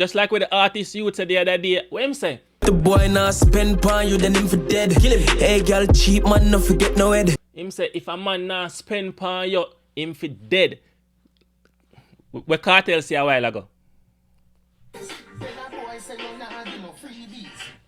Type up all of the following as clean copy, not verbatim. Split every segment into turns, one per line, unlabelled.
Just like with the artist youth said the other day. What him say?
The boy now spend pan you, then him for dead. Kill him. Hey girl, cheap man, no forget no head.
Him say, if a man now spend pan you, him for dead. What Kartel say a while ago?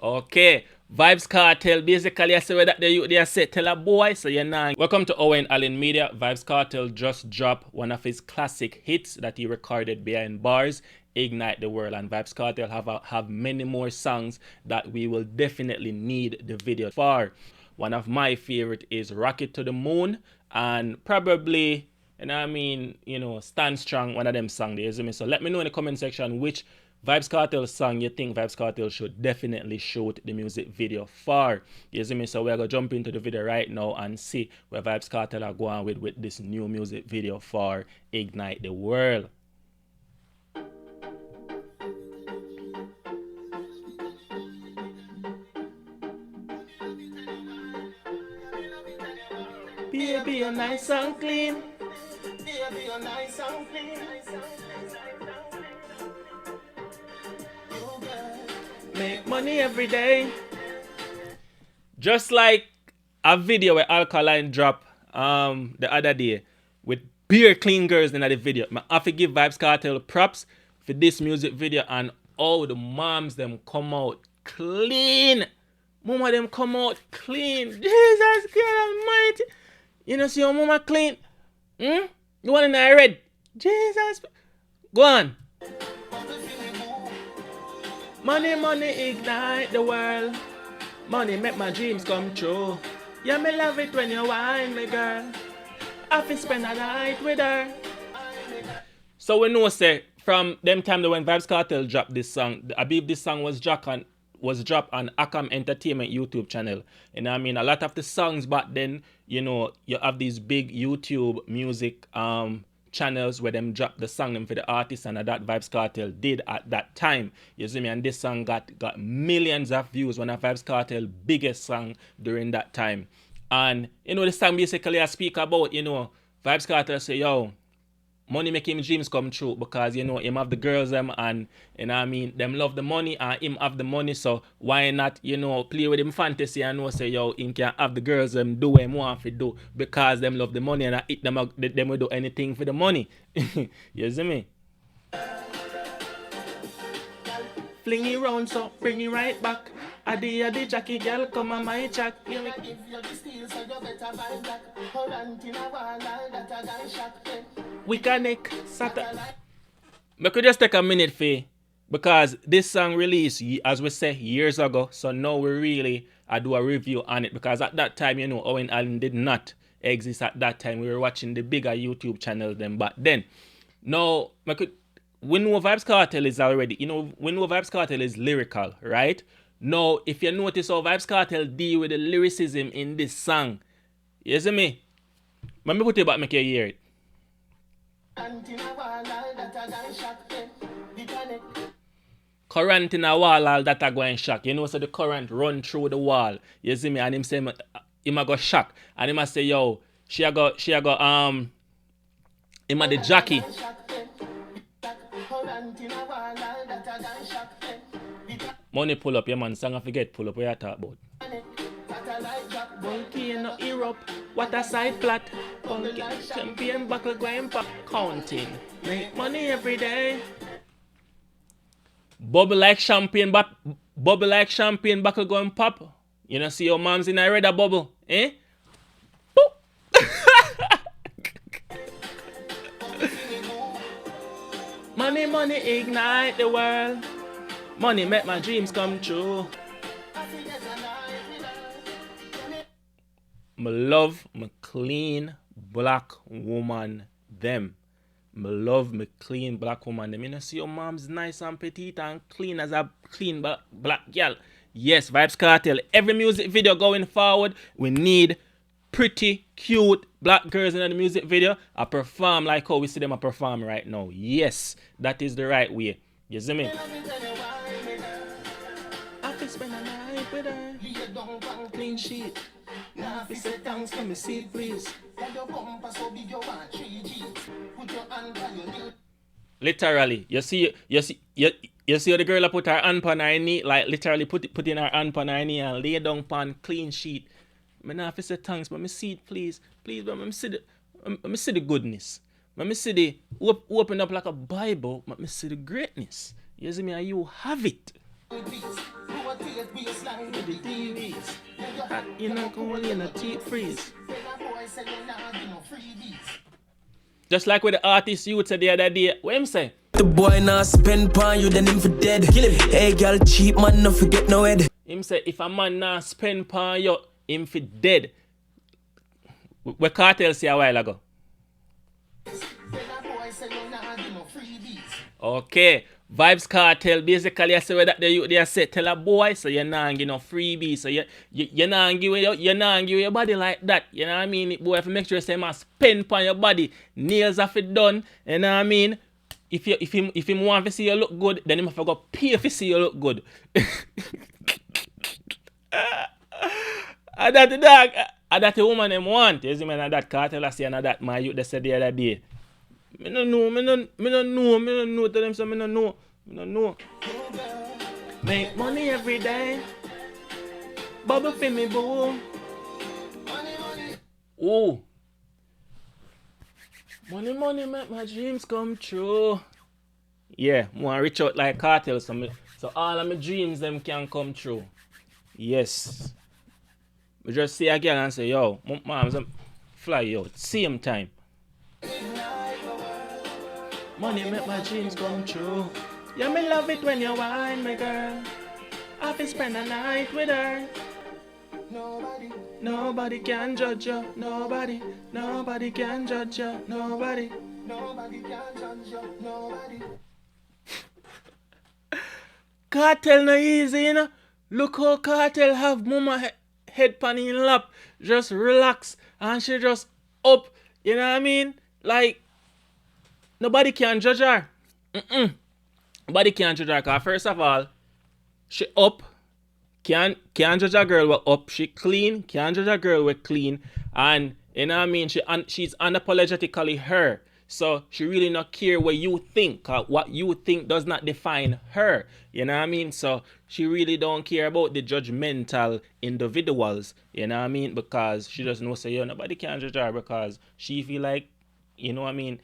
Okay. Vybz Kartel basically I say where that they say tell a boy so you're not. Welcome to ReggaeMedia. Vybz Kartel just dropped one of his classic hits that he recorded behind bars, Ignite the World, and Vybz Kartel have many more songs that we will definitely need the video for. One of my favorite is Rocket to the Moon, and probably, Stand Strong, one of them songs there. So let me know in the comment section which Vybz Kartel song you think Vybz Kartel should definitely shoot the music video for. You see me? So we're going to jump into the video right now and see where Vybz Kartel are going with this new music video for Ignite the World. Baby, you're nice and clean. Baby, you're nice and clean. Make money every day. Just like a video where Alkaline dropped the other day with beer clean girls in the video. I have to give Vybz Kartel props for this music video and all the moms them come out clean. Mama them come out clean. Jesus God Almighty. You know see your mama clean? You want in the red? Jesus. Go on. Money, money, ignite the world. Money make my dreams come true. Yeah, me love it when you whine me, girl. I fi spend a night with her. So we know, say, from them time when Vybz Kartel dropped this song, I believe this song was dropped on Akam Entertainment YouTube channel. And I mean, a lot of the songs back then, you have these big YouTube music channels where them drop the song them for the artists, and that Vybz Kartel did at that time. You see me? And this song got millions of views, one of Vybz Kartel biggest song during that time. And the song basically I speak about, Vybz Kartel say, yo, money make him dreams come true because him have the girls them and them love the money and him have the money, so why not play with him fantasy and say yo him can have the girls them do what him want to do because them love the money and them will do anything for the money. You see me? Fling it round so bring it right back. Adi Jackie girl come on my chat. We connect Saturday. I could just take a minute for because this song released as we say years ago. So now we really do a review on it because at that time Owen Allen did not exist at that time. We were watching the bigger YouTube channels then back then. Now we know Vybz Kartel is already, we know Vybz Kartel is lyrical, right? Now, if you notice how Vybz Kartel deal with the lyricism in this song, you see me? Let me put it back, make you hear it. Current in a wall, all that are going shock. So the current run through the wall. You see me? And him say, him a go shock. And him a say, yo, she a go, him a the jockey. Money pull up, yeah man, song I forget pull up, what you talk about? Volcano Europe, what a side flat. Champion buckle going pop, counting. Make money every day. Bubble like champagne, buckle going pop. You know, see your mom's in a red bubble, eh? Money, money, ignite the world. Money make my dreams come true. Me love my clean black woman them. Me love me clean black woman them. You know, see your mom's nice and petite and clean as a clean black girl. Yes, Vybz Kartel. Every music video going forward, we need pretty cute black girls in the music video. I perform like how we see them perform right now. Yes, that is the right way. You see me? I can spend a night with her. Clean sheet. Thanks for me seat, please. Literally, you see, You see how the girl put her hand on her knee, like literally put in her hand on her knee and lay down on clean sheet. Me not have to say thanks, but me see it, please. Please, but me see the goodness. Me see the open up like a Bible, but me see the greatness. You see me, and you have it. With the TVs. You know, come on in a teeth freeze. Just like with the artist youth said the other day. What him say?
The boy now spend pan you, then him for dead. Kill him. Hey, girl, cheap man, no forget no head.
Him say, if a man now spend pan you, him for dead. What Kartel say a while ago? Okay. Vybz Kartel basically I say where that they say tell a boy so you nah give no freebie, so you nah give your body like that. You know what I mean? Boy, if you make sure you say must spend on your body, nails have it done. You know what I mean? If him want to see you look good, then him have to go pay to see you look good. And that the dog, and that the woman them want. You see me, and that Kartel I say and that my youth they said the other day. Me no know to them, so me no know. Make money every day. Bubble for me, boo. Oh. Money make my dreams come true. Yeah, I want to reach out like Kartel so all of my dreams them can come true. Yes. We just see a girl and say, yo, mom, fly out. Same time. Money make my dreams come true. Yeah, me love it when you whine, my girl. I fi spend a night with her. Nobody can judge you. Nobody can judge you. Nobody can judge you. Nobody. Kartel no easy, you know. Look how Kartel have mama head pan in lap. Just relax and she just up. You know what I mean? Like, nobody can judge her. Nobody can judge her. Because first of all, she up. Can't judge a girl with up. She clean. Can't judge a girl with clean. And, you know what I mean? She's unapologetically her. So, she really not care what you think. Cause what you think does not define her. You know what I mean? So, she really don't care about the judgmental individuals. You know what I mean? Because she just knows, say, yo, nobody can judge her because she feel like, you know what I mean?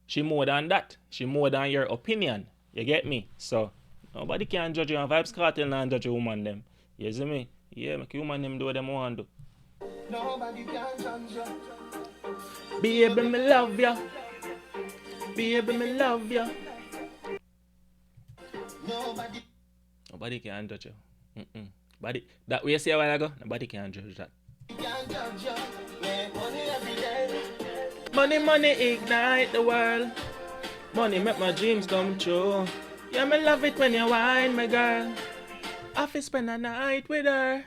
She more than that. She more than your opinion. You get me? So, nobody can judge you. And Vybz Kartel and judge a woman them. You see me? Yeah, make a woman them do what them want to do. Nobody can judge you. Baby, me love ya. Baby, me love ya. Nobody can judge you. Body, that way you say a while ago, nobody can judge that. Money ignite the world. Money make my dreams come true. Yeah, me love it when you whine, my girl. I fi spend a night with her.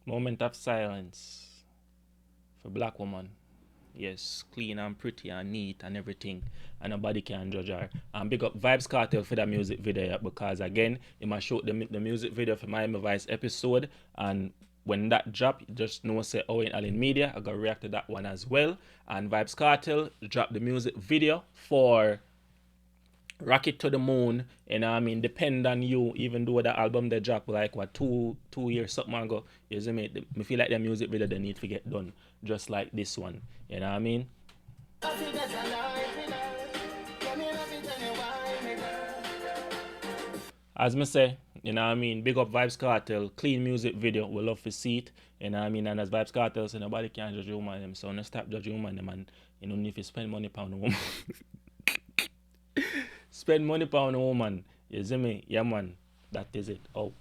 Moment of silence for black woman. Yes, clean and pretty and neat and everything. And nobody can judge her. And big up Vybz Kartel for the music video because again, he must show the music video for my Vice episode. And when that drop, you just know say ReggaeMedia, I got react to that one as well. And Vybz Kartel dropped the music video for Rocket to the Moon, you know what I mean, Depend on You, even though the album they dropped like what 2 years something ago. You see me? I feel like the music video they need to get done just like this one. You know what I mean? As me say, you know what I mean, big up Vybz Kartel, clean music video, we love to see it. You know what I mean? And as Vybz Kartel say, nobody can judge a woman them, so no stop judging woman them and you don't need to spend money on a woman. Spend money on a woman. You see me? Yeah, man. That is it. Out.